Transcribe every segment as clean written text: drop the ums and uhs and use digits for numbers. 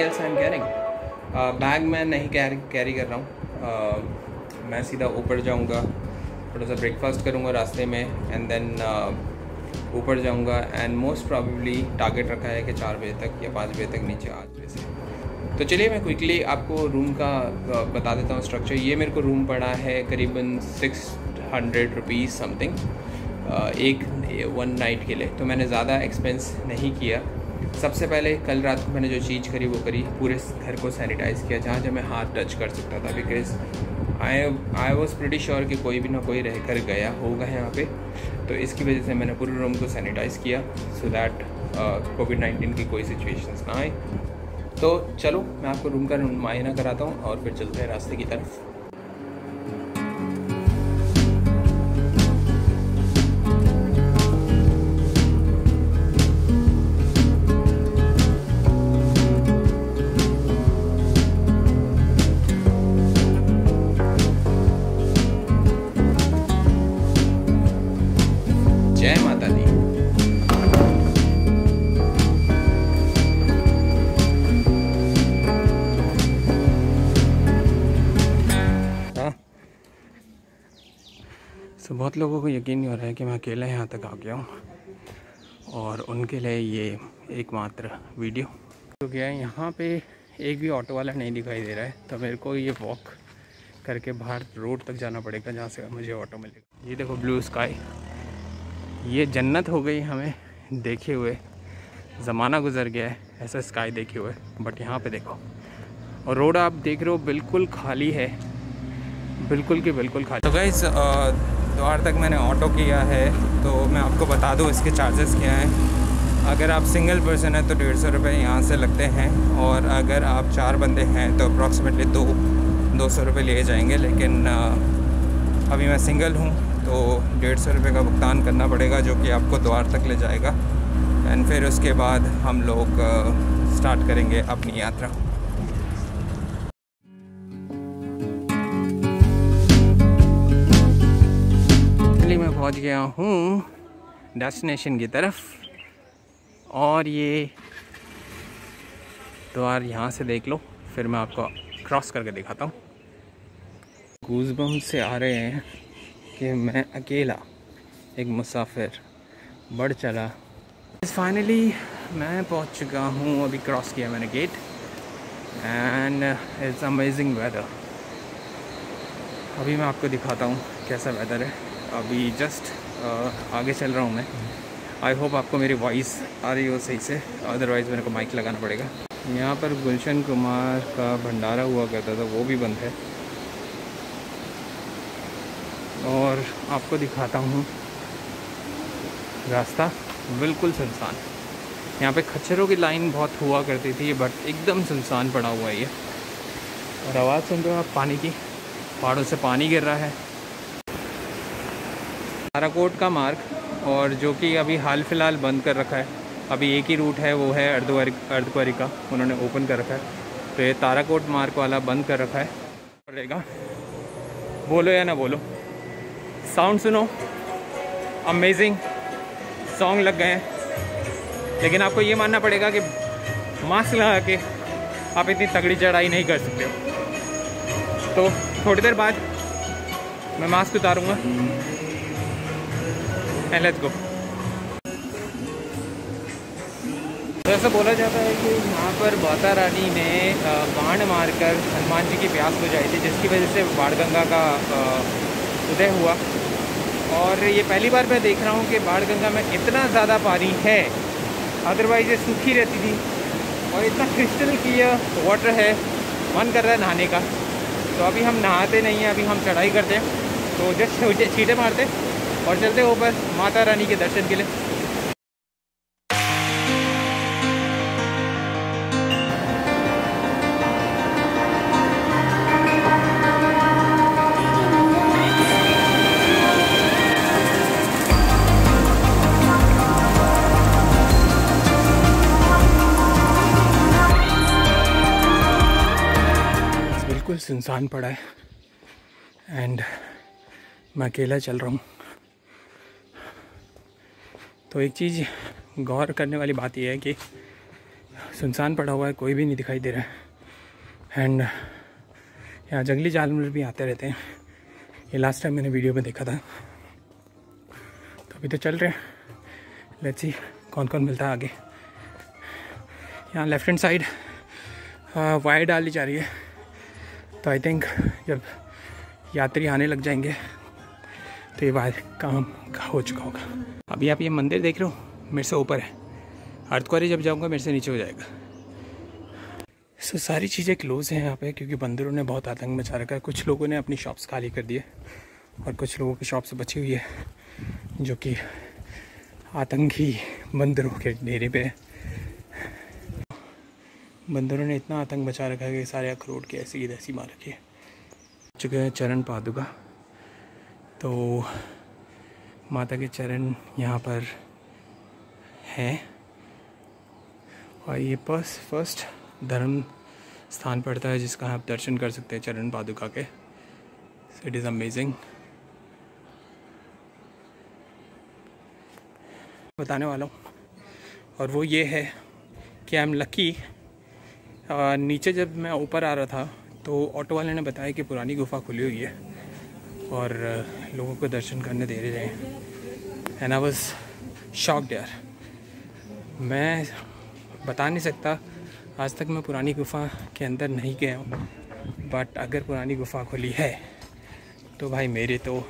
Else I am carrying. Bag मैं नहीं carry कर रहा हूँ। मैं सीधा ऊपर जाऊँगा, थोड़ा सा ब्रेकफास्ट करूँगा रास्ते में, एंड देन ऊपर जाऊँगा। एंड मोस्ट प्रॉबेबली टारगेट रखा है कि 4 बजे तक या 5 बजे तक नीचे आ जाए से। तो चलिए मैं क्विकली आपको रूम का बता देता हूँ स्ट्रक्चर। ये मेरे को रूम पड़ा है करीबन 600 रुपीज़ समथिंग एक 1 नाइट के लिए। तो मैंने ज़्यादा एक्सपेंस नहीं किया। सबसे पहले कल रात को मैंने जो चीज़ करी वो करी, पूरे घर को सैनिटाइज़ किया जहाँ जहाँ मैं हाथ टच कर सकता था, because I was pretty sure कि कोई भी ना कोई रह कर गया होगा यहाँ पे। तो इसकी वजह से मैंने पूरे रूम को सैनिटाइज़ किया सो दैट कोविड-19 की कोई सिचुएशंस ना आए। तो चलो मैं आपको रूम का मुआयना कराता हूँ और फिर चलते हैं रास्ते की तरफ। जय माता दी। तो बहुत लोगों को यकीन नहीं हो रहा है कि मैं अकेला यहाँ तक आ गया हूँ, और उनके लिए ये एकमात्र वीडियो। तो क्या है, यहाँ पे एक भी ऑटो वाला नहीं दिखाई दे रहा है, तो मेरे को ये वॉक करके बाहर रोड तक जाना पड़ेगा जहाँ से मुझे ऑटो मिलेगा। ये देखो ब्लू स्काई, ये जन्नत हो गई हमें देखे हुए। ज़माना गुजर गया है ऐसा स्काई देखे हुए, बट यहाँ पे देखो। और रोड आप देख रहे हो बिल्कुल खाली है, बिल्कुल की बिल्कुल खाली। तो गाइस द्वार तक मैंने ऑटो किया है, तो मैं आपको बता दूँ इसके चार्जेस क्या हैं। अगर आप सिंगल पर्सन है तो 150 रुपये यहाँ से लगते हैं, और अगर आप 4 बंदे हैं तो अप्रॉक्सीमेटली 200 रुपये लिए जाएंगे। लेकिन अभी मैं सिंगल हूँ तो 150 रुपये का भुगतान करना पड़ेगा, जो कि आपको द्वार तक ले जाएगा। एंड फिर उसके बाद हम लोग स्टार्ट करेंगे अपनी यात्रा। मैं पहुंच गया हूँ डेस्टिनेशन की तरफ, और ये द्वार यहाँ से देख लो, फिर मैं आपको क्रॉस करके दिखाता हूँ। गूज़बम्स से आ रहे हैं कि मैं अकेला एक मुसाफिर बढ़ चला। फाइनली मैं पहुँच चुका हूँ, अभी क्रॉस किया मैंने gate, and it's amazing weather. अभी मैं आपको दिखाता हूँ कैसा वेदर है। अभी जस्ट आगे चल रहा हूँ मैं। आई होप आपको मेरी वॉइस आ रही हो सही से, अदरवाइज़ मेरे को माइक लगाना पड़ेगा। यहाँ पर गुलशन कुमार का भंडारा हुआ करता था, वो भी बंद है। और आपको दिखाता हूँ रास्ता बिल्कुल सुनसान। यहाँ पे खच्चरों की लाइन बहुत हुआ करती थी, बट एकदम सुनसान पड़ा हुआ है ये। और आवाज़ सुन रहे हो आप पानी की, पहाड़ों से पानी गिर रहा है। ताराकोट का मार्ग, और जो कि अभी हाल फिलहाल बंद कर रखा है। अभी एक ही रूट है, वो है अर्धकुंवारी का, उन्होंने ओपन कर रखा है। तो ये ताराकोट मार्ग वाला बंद कर रखा है। रहेगा, बोलो या ना बोलो, साउंड सुनो, अमेजिंग सॉन्ग लग गए हैं। लेकिन आपको ये मानना पड़ेगा कि मास्क लगा के आप इतनी तगड़ी चढ़ाई नहीं कर सकते हो। तो थोड़ी देर बाद मैं मास्क उतारूँगा एंड लेट्स गो। तो ऐसा बोला जाता है कि यहाँ पर माता रानी ने बाण मारकर हनुमान जी की प्यास बुझाई थी, जिसकी वजह से बाणगंगा का उदय हुआ। और ये पहली बार मैं देख रहा हूँ कि बाणगंगा में इतना ज़्यादा पानी है, अदरवाइज ये सूखी रहती थी। और इतना क्रिस्टल क्लियर वाटर है, मन कर रहा है नहाने का। तो अभी हम नहाते नहीं हैं, अभी हम चढ़ाई करते हैं। तो जस्ट छींटे मारते और चलते ऊपर माता रानी के दर्शन के लिए। बिल्कुल सुनसान पड़ा है एंड मैं अकेला चल रहा हूँ। तो एक चीज़ गौर करने वाली बात यह है कि सुनसान पड़ा हुआ है, कोई भी नहीं दिखाई दे रहा है। एंड यहाँ जंगली जानवर भी आते रहते हैं। ये लास्ट टाइम मैंने वीडियो में देखा था। तो अभी तो चल रहे हैं, लेट्स सी कौन कौन मिलता है आगे। यहाँ लेफ्ट हैंड साइड वायर डाली जा रही है, तो आई थिंक जब यात्री आने लग जाएंगे तो ये वायर काम हो चुका होगा। अभी आप ये मंदिर देख रहे हो, मेरे से ऊपर है। अर्धकुंवारी जब जाऊंगा मेरे से नीचे हो जाएगा। सो सारी चीज़ें क्लोज़ हैं यहाँ पे, क्योंकि बंदरों ने बहुत आतंक मचा रखा है। कुछ लोगों ने अपनी शॉप्स खाली कर दिए और कुछ लोगों की शॉप्स बची हुई है, जो कि आतंकी बंदरों के डेरे पे है। बंदरों ने इतना आतंक मचा रखा है कि सारे अखरोट के ऐसी तैसी मार रखी है। चुके हैं चरण पादुका, तो माता के चरण यहाँ पर हैं और ये फर्स्ट धर्म स्थान पड़ता है जिसका आप दर्शन कर सकते हैं चरण पादुका के। It is amazing. बताने वाला हूँ, और वो ये है कि आई एम लकी। नीचे जब मैं ऊपर आ रहा था तो ऑटो वाले ने बताया कि पुरानी गुफा खुली हुई है और लोगों को दर्शन करने दे रहे हैं। एंड आई वाज शॉक्ड यार। मैं बता नहीं सकता, आज तक मैं पुरानी गुफा के अंदर नहीं गया हूँ, बट अगर पुरानी गुफा खुली है तो भाई मेरे तो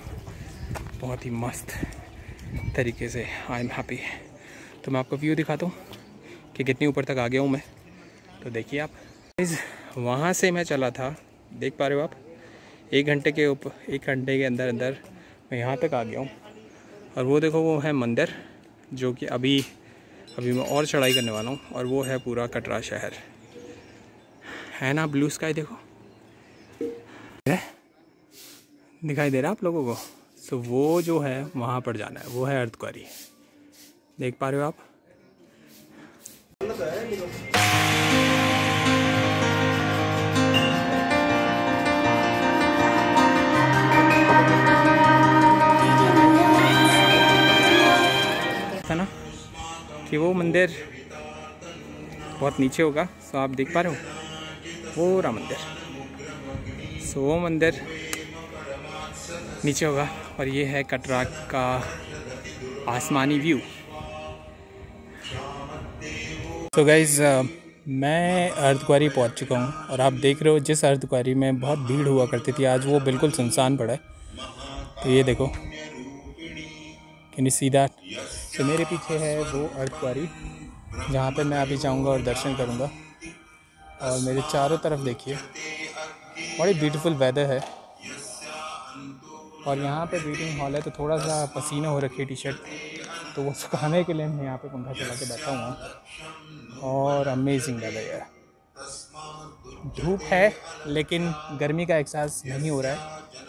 बहुत ही मस्त तरीके से आई एम हैप्पी। तो मैं आपको व्यू दिखाता हूँ कि कितनी ऊपर तक आ गया हूँ मैं। तो देखिए आप, वहाँ से मैं चला था, देख पा रहे हो आप, 1 घंटे के अंदर मैं यहाँ तक आ गया हूँ। और वो देखो, वो है मंदिर, जो कि अभी मैं और चढ़ाई करने वाला हूँ। और वो है पूरा कटरा शहर, है ना। ब्लू स्काई देखो, दिखाई दे रहा है आप लोगों को। सो वो जो है वहाँ पर जाना है, वो है अर्धकुंवारी, देख पा रहे हो आप। है ना कि वो मंदिर बहुत नीचे होगा। सो आप देख पा रहे हो वो रहा मंदिर। सो वो मंदिर नीचे होगा और ये है कटरा का आसमानी व्यू। तो गाइज़ मैं अर्धकुंवारी पहुंच चुका हूं और आप देख रहे हो जिस अर्धकुंवारी में बहुत भीड़ हुआ करती थी, आज वो बिल्कुल सुनसान पड़ा है। तो ये देखो, कैन यू सी दैट। तो मेरे पीछे है वो अर्धकुंवारी जहाँ पे मैं अभी जाऊँगा और दर्शन करूँगा। और मेरे चारों तरफ देखिए, बड़ी ब्यूटीफुल वेदर है। और यहाँ पे मीटिंग हॉल है, तो थोड़ा सा पसीना हो रखी है टी शर्ट, तो वो सुखाने के लिए मैं यहाँ पे पंखा चला के बैठा हुआ। और अमेजिंग वेदर है, धूप है लेकिन गर्मी का एहसास नहीं हो रहा है,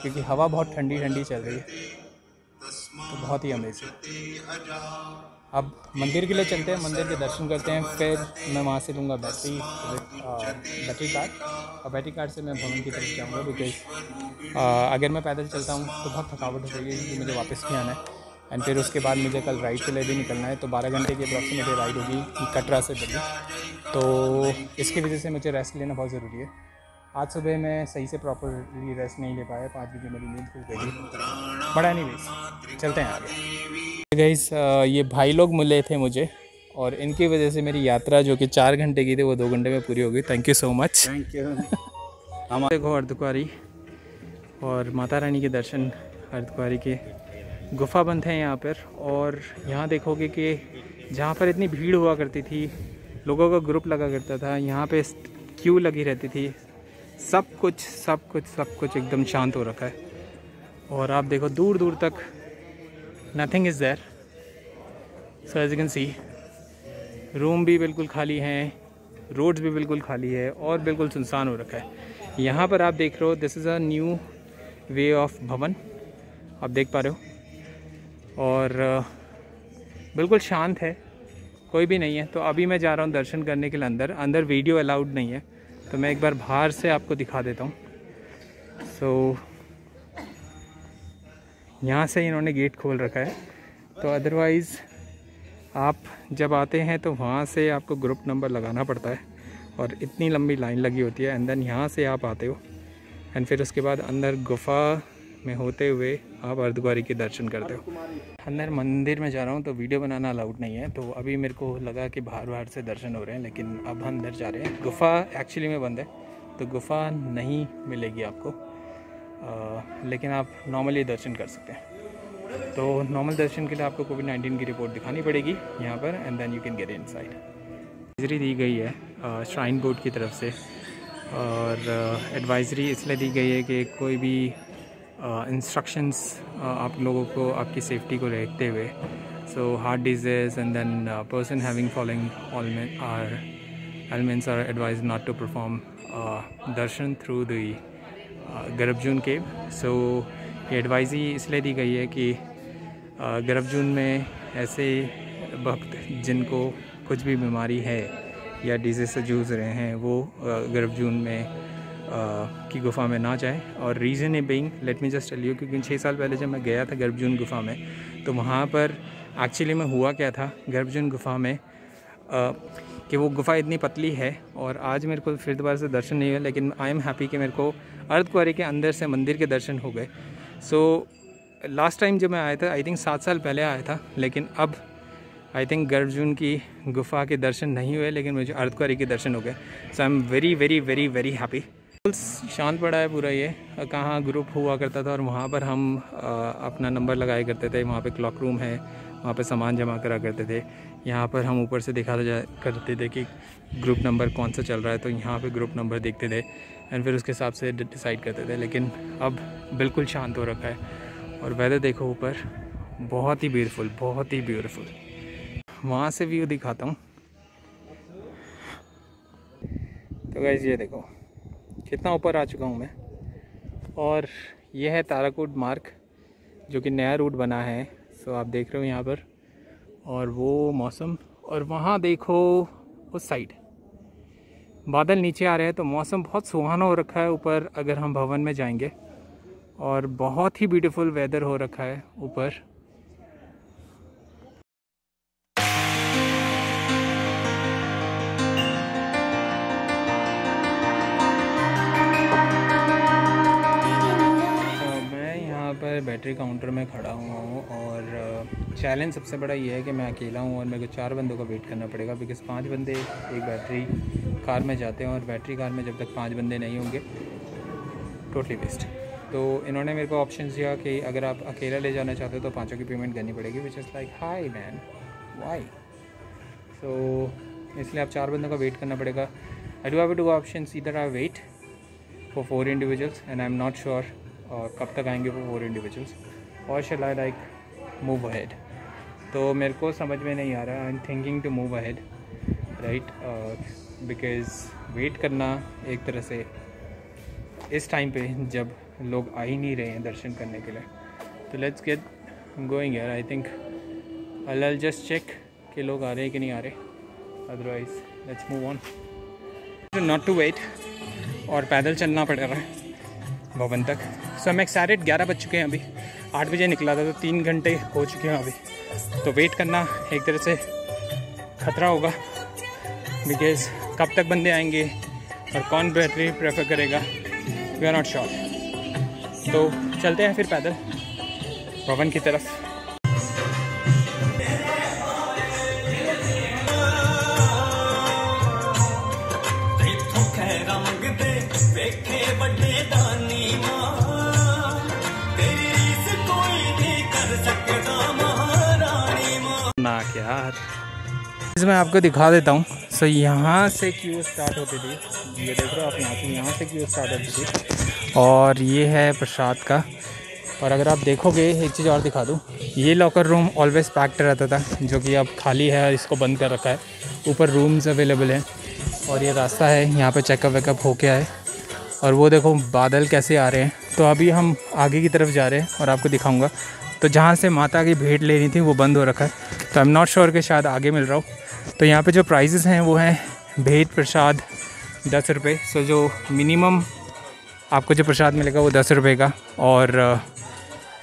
क्योंकि हवा बहुत ठंडी ठंडी चल रही है। तो बहुत ही अमेजिंग। अब मंदिर के लिए चलते हैं, मंदिर के दर्शन करते हैं, फिर मैं वहाँ से लूँगा बैटरी कार्ड, और बैटरी कार्ड से मैं भवन की तरफ जाऊँगा। बिकॉज अगर मैं पैदल चलता हूँ तो बहुत थकावट हो जाएगी, क्योंकि मुझे वापस भी आना है। एंड फिर उसके बाद मुझे कल राइड के लिए भी निकलना है, तो 12 घंटे की अप्रॉक्सीमेटली राइड होगी कटरा से दिल्ली। तो इसकी वजह से मुझे रेस्ट लेना बहुत ज़रूरी है। आज सुबह मैं सही से प्रॉपरली रेस्ट नहीं ले पाया, 5 बजे मेरी नींद खुल गई। बड़ा एनीवेज, चलते हैं आगे। गाइस ये भाई लोग मिले थे मुझे, और इनकी वजह से मेरी यात्रा जो कि 4 घंटे की थी वो 2 घंटे में पूरी हो गई। Thank you so much. Thank you. हम देखो अर्धकुंवारी और माता रानी के दर्शन, अर्धकुंवारी के गुफा बंद हैं यहाँ पर। और यहाँ देखोगे कि जहाँ पर इतनी भीड़ हुआ करती थी, लोगों का ग्रुप लगा करता था, यहाँ पे क्यू लगी रहती थी, सब कुछ एकदम शांत हो रखा है। और आप देखो दूर दूर तक nothing is there. So as you can see, room भी बिल्कुल खाली हैं, रोड्स भी बिल्कुल खाली है और बिल्कुल सुनसान हो रखा है। यहाँ पर आप देख रहे हो, this is a new way of भवन, आप देख पा रहे हो। और बिल्कुल शांत है, कोई भी नहीं है। तो अभी मैं जा रहा हूँ दर्शन करने के लिए अंदर वीडियो अलाउड नहीं है, तो मैं एक बार बाहर से आपको दिखा देता हूँ। सो यहाँ से इन्होंने गेट खोल रखा है, तो अदरवाइज़ आप जब आते हैं तो वहाँ से आपको ग्रुप नंबर लगाना पड़ता है और इतनी लंबी लाइन लगी होती है। एंड देन यहाँ से आप आते हो एंड फिर उसके बाद अंदर गुफ़ा में होते हुए आप अर्धकुंवारी के दर्शन करते हो। अंदर मंदिर में जा रहा हूँ तो वीडियो बनाना अलाउड नहीं है, तो अभी मेरे को लगा कि बाहर से दर्शन हो रहे हैं, लेकिन अब हम अंदर जा रहे हैं। गुफ़ा एक्चुअली में बंद है तो गुफ़ा नहीं मिलेगी आपको, लेकिन आप नॉर्मली दर्शन कर सकते हैं। तो नॉर्मल दर्शन के लिए आपको कोविड-19 की रिपोर्ट दिखानी पड़ेगी यहाँ पर and then you can get inside. Advisory दी गई है श्राइन बोर्ड की तरफ से, और एडवाइजरी इसलिए दी गई है कि कोई भी इंस्ट्रक्शंस आप लोगों को आपकी सेफ्टी को देखते हुए, so heart disease and then person having following elements are advise not to perform darshan through the Garbhjoon cave. So ये एडवाइजरी इसलिए दी गई है कि गर्भजून में ऐसे भक्त जिनको कुछ भी बीमारी है या डिजीज़ से जूझ रहे हैं वो गर्भजून में की गुफ़ा में ना जाए। और reason a being, let me just tell you, क्योंकि 6 साल पहले जब मैं गया था गर्भजून गुफ़ा में तो वहाँ पर एक्चुअली में हुआ क्या था गर्भजून गुफ़ा में कि वो गुफ़ा इतनी पतली है, और आज मेरे को फिर दोबारा से दर्शन नहीं हुए, लेकिन आई एम हैप्पी कि मेरे को अर्धकुंवारी के अंदर से मंदिर के दर्शन हो गए। सो लास्ट टाइम जब मैं आया था आई थिंक 7 साल पहले आया था, लेकिन अब आई थिंक गर्भजून की गुफ़ा के दर्शन नहीं हुए, लेकिन मुझे अर्धकुंवारी के दर्शन हो गए। So I am very very very very happy. शांत पड़ा है पूरा ये, कहाँ ग्रुप हुआ करता था और वहाँ पर हम अपना नंबर लगाया करते थे। वहाँ पे क्लॉक रूम है, वहाँ पे सामान जमा करा करते थे। यहाँ पर हम ऊपर से दिखा करते थे कि ग्रुप नंबर कौन सा चल रहा है, तो यहाँ पे ग्रुप नंबर देखते थे एंड फिर उसके हिसाब से डिसाइड करते थे। लेकिन अब बिल्कुल शांत हो रखा है और वेदर देखो ऊपर, बहुत ही ब्यूटीफुल, बहुत ही ब्यूटीफुल। वहाँ से व्यू दिखाता हूँ। तो गाइस ये देखो कितना ऊपर आ चुका हूँ मैं, और ये है ताराकोट मार्ग जो कि नया रूट बना है। सो आप देख रहे हो यहाँ पर, और वो मौसम, और वहाँ देखो उस साइड बादल नीचे आ रहे हैं, तो मौसम बहुत सुहाना हो रखा है ऊपर अगर हम भवन में जाएंगे, और बहुत ही ब्यूटीफुल वेदर हो रखा है ऊपर। बैटरी काउंटर में खड़ा हुआ हूँ, और चैलेंज सबसे बड़ा ये है कि मैं अकेला हूँ और मेरे को 4 बंदों का वेट करना पड़ेगा, बिकॉज 5 बंदे एक बैटरी कार में जाते हैं, और बैटरी कार में जब तक 5 बंदे नहीं होंगे टोटली वेस्ट। तो इन्होंने मेरे को ऑप्शन दिया कि अगर आप अकेला ले जाना चाहते हो तो 5 की पेमेंट करनी पड़ेगी, which is like high man why. So इसलिए आप 4 बंदों का वेट करना पड़ेगा। I do have 2 options, either I wait for 4 individuals and I am not sure और कब तक आएंगे वो 4 इंडिविजुअल्स, और shall I like move ahead. तो मेरे को समझ में नहीं आ रहा, I am thinking to move ahead right, because wait करना एक तरह से इस टाइम पे जब लोग आ ही नहीं रहे हैं दर्शन करने के लिए। तो लेट्स गेट गोइंग यार। I think I just check कि लोग आ रहे हैं कि नहीं आ रहे, otherwise let's move on. Not to wait, और पैदल चलना पड़ रहा है भवन तक। सो हम एक्साइटेड, 11 बज चुके हैं अभी, 8 बजे निकला था तो 3 घंटे हो चुके हैं अभी। तो वेट करना एक तरह से खतरा होगा, बिकॉज कब तक बंदे आएंगे और कौन बैटरी प्रेफर करेगा, वी आर नॉट श्योर। तो चलते हैं फिर पैदल भवन की तरफ। यार मैं आपको दिखा देता हूँ। सो यहाँ से क्यू स्टार्ट होती थी, ये देख रहे हो आप, यहाँ से क्यू स्टार्ट होती थी, और ये है प्रसाद का। और अगर आप देखोगे एक चीज़ और दिखा दूँ, ये लॉकर रूम ऑलवेज पैक्ड रहता था, जो कि अब खाली है और इसको बंद कर रखा है। ऊपर रूम्स अवेलेबल हैं, और ये रास्ता है यहाँ पे चेकअप वेकअप होके आए। और वो देखो बादल कैसे आ रहे हैं। तो अभी हम आगे की तरफ जा रहे हैं और आपको दिखाऊंगा। तो जहाँ से माता की भेंट लेनी थी वो बंद हो रखा है, तो आई एम नॉट श्योर कि शायद आगे मिल रहा हो। तो यहाँ पे जो प्राइजेस हैं वो हैं भेंट प्रसाद 10 रुपये। सो जो मिनिमम आपको जो प्रसाद मिलेगा वो 10 रुपये का, और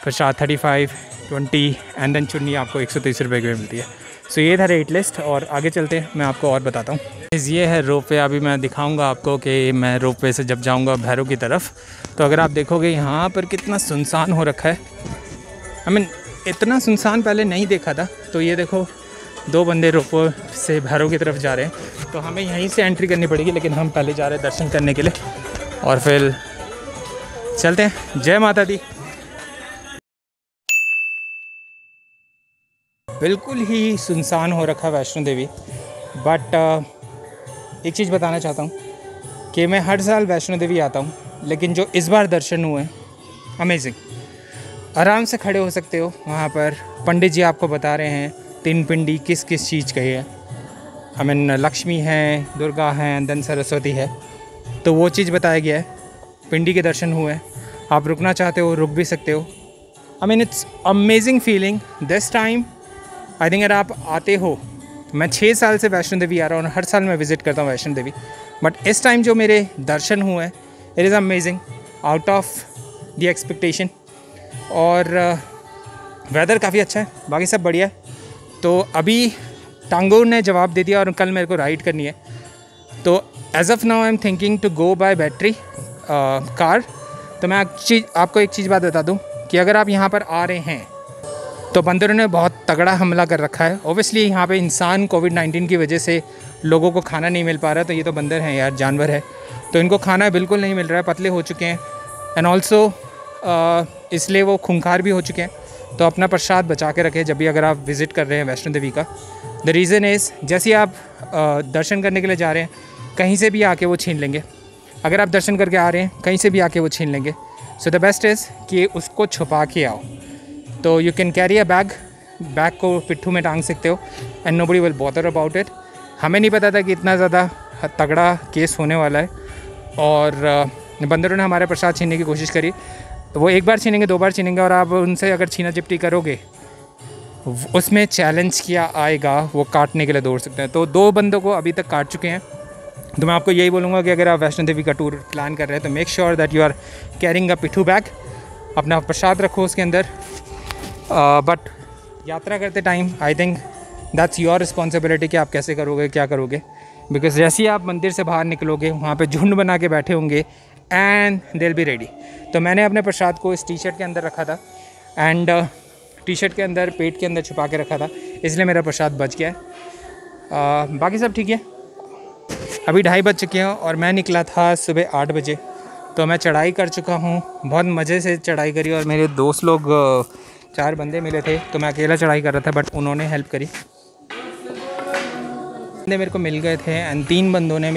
प्रसाद 35, 20 एंड देन चुन्नी आपको 130 रुपये की मिलती है। सो ये था रेट लिस्ट और आगे चलते हैं, मैं आपको और बताता हूँ। ये है रोप वे, अभी मैं दिखाऊंगा आपको कि मैं रोप वे से जब जाऊंगा भैरव की तरफ, तो अगर आप देखोगे यहाँ पर कितना सुनसान हो रखा है। आई मीन इतना सुनसान पहले नहीं देखा था। तो ये देखो 2 बंदे रोप वे से भैरव की तरफ जा रहे हैं, तो हमें यहीं से एंट्री करनी पड़ेगी, लेकिन हम पहले जा रहे हैं दर्शन करने के लिए और फिर चलते हैं। जय माता दी। बिल्कुल ही सुनसान हो रखा वैष्णो देवी, बट एक चीज़ बताना चाहता हूँ कि मैं हर साल वैष्णो देवी आता हूँ, लेकिन जो इस बार दर्शन हुए अमेजिंग। आराम से खड़े हो सकते हो वहाँ पर, पंडित जी आपको बता रहे हैं 3 पिंडी किस किस चीज़ की है। आई मीन लक्ष्मी है, दुर्गा हैं, देन सरस्वती है, तो वो चीज़ बताया गया है। पिंडी के दर्शन हुए, आप रुकना चाहते हो रुक भी सकते हो। I mean it's amazing feeling this time. I think अगर आप आते हो, मैं 6 साल से वैष्णो देवी आ रहा हूँ और हर साल मैं विज़िट करता हूँ वैष्णो देवी, बट इस टाइम जो मेरे दर्शन हुए हैं it is amazing, out of the expectation. और वेदर काफ़ी अच्छा है, बाकी सब बढ़िया है। तो अभी टांगोर ने जवाब दे दिया और कल मेरे को राइड करनी है, तो as of now I am thinking to go by battery car. तो मैं आपको एक चीज़ बात बता दूँ कि अगर आप यहाँ पर आ रहे हैं तो बंदरों ने बहुत तगड़ा हमला कर रखा है। ओबियसली यहाँ पे इंसान कोविड-19 की वजह से लोगों को खाना नहीं मिल पा रहा, तो ये तो बंदर हैं यार, जानवर है, तो इनको खाना बिल्कुल नहीं मिल रहा है, पतले हो चुके हैं एंड ऑल्सो इसलिए वो खूंखार भी हो चुके हैं। तो अपना प्रसाद बचा के रखें जब भी अगर आप विज़िट कर रहे हैं वैष्णो देवी का। द रीज़न इज़ जैसे आप दर्शन करने के लिए जा रहे हैं, कहीं से भी आके वो छीन लेंगे। अगर आप दर्शन करके आ रहे हैं, कहीं से भी आके वो छीन लेंगे। सो द बेस्ट इज़ कि उसको छुपा के आओ। तो you can carry a bag को पिट्ठू में टांग सकते हो and nobody will bother about it. हमें नहीं पता था कि इतना ज़्यादा तगड़ा केस होने वाला है, और बंदरों ने हमारे प्रसाद छीनने की कोशिश करी। तो वो 1 बार छीनेंगे, 2 बार छीनेंगे, और आप उनसे अगर छीना चिपटी करोगे, उसमें चैलेंज किया आएगा, वो काटने के लिए दौड़ सकते हैं। तो 2 बंदों को अभी तक काट चुके हैं। तो मैं आपको यही बोलूँगा कि अगर आप वैष्णो देवी का टूर प्लान कर रहे हैं तो make sure that you are carrying a पिट्ठू बैग, अपना प्रसाद रखो उसके अंदर। बट यात्रा करते time I think that's your responsibility कि आप कैसे करोगे, क्या करोगे, बिकॉज जैसे ही आप मंदिर से बाहर निकलोगे वहाँ पे झुंड बना के बैठे होंगे and they will be ready. तो मैंने अपने प्रसाद को इस टी-शर्ट के अंदर रखा था एंड टी-शर्ट के अंदर पेट के अंदर छुपा के रखा था, इसलिए मेरा प्रसाद बच गया है। बाकी सब ठीक है। अभी 2:30 बज चुके हैं और मैं निकला था सुबह 8 बजे। तो मैं चढ़ाई कर चुका हूँ, बहुत मज़े से चढ़ाई करी, और मेरे दोस्त लोग 4 बंदे मिले थे, तो मैं अकेला चढ़ाई कर रहा था, बट उन्होंने हेल्प करी। बंदे मेरे को मिल गए थे एंड 3 बंदों ने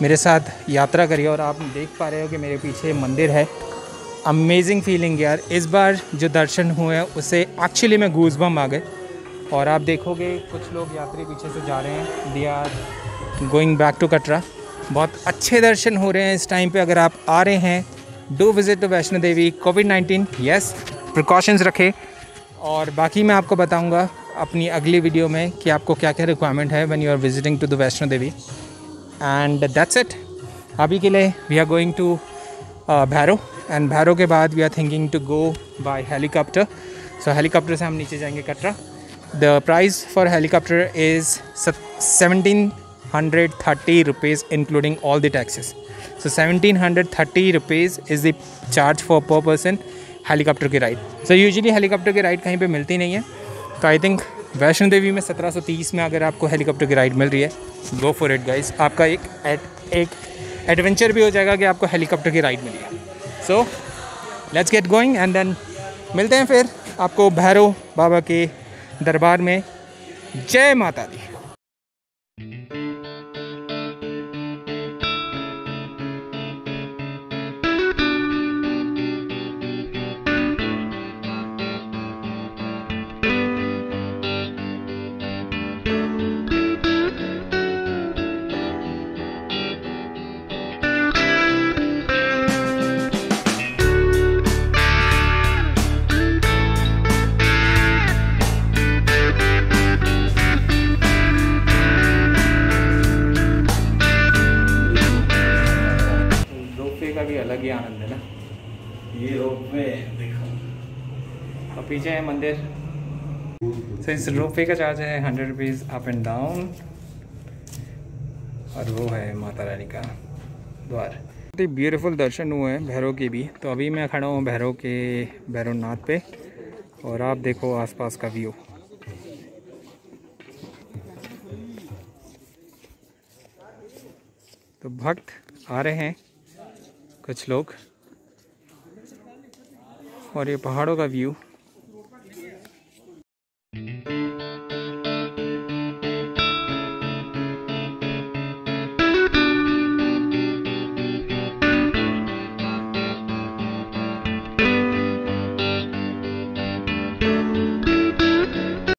मेरे साथ यात्रा करी। और आप देख पा रहे हो कि मेरे पीछे मंदिर है। अमेजिंग फीलिंग यार, इस बार जो दर्शन हुए हैं उससे एक्चुअली में गूज़बम्प आ गए। और आप देखोगे कुछ लोग यात्री पीछे से जा रहे हैं, they are going back to Katra. बहुत अच्छे दर्शन हो रहे हैं इस टाइम पे। अगर आप आ रहे हैं, do visit to Vaishno Devi. कोविड-19 यस, प्रिकॉशंस रखें। और बाकी मैं आपको बताऊंगा अपनी अगली वीडियो में कि आपको क्या क्या रिक्वायरमेंट है when you are visiting to the Vaishno Devi. And that's it. अभी के लिए we are going to Bhairav, and Bhairav के बाद we are thinking to go by helicopter. So helicopter से हम नीचे जाएंगे कटरा। The price for helicopter is 1730 rupees including all the taxes. So 1730 rupees is the charge for per person helicopter की ride. So usually helicopter की ride कहीं पे मिलती नहीं है, तो आई थिंक वैष्णो देवी में 1730 में अगर आपको हेलीकॉप्टर की राइड मिल रही है, गो फॉर इट गाइस। आपका एक एडवेंचर भी हो जाएगा कि आपको हेलीकॉप्टर की राइड मिली है। So let's get going and then मिलते हैं फिर आपको भैरव बाबा के दरबार में। जय माता दी। पीछे है मंदिर। तो इस रोपवे का चार्ज है 100 रुपीज़ अप एंड डाउन। और वो है माता रानी का द्वार। बहुत ही ब्यूटीफुल दर्शन हुए हैं भैरव के भी। तो अभी मैं खड़ा हूँ भैरवनाथ पे, और आप देखो आसपास का व्यू। तो भक्त आ रहे हैं कुछ लोग, और ये पहाड़ों का व्यू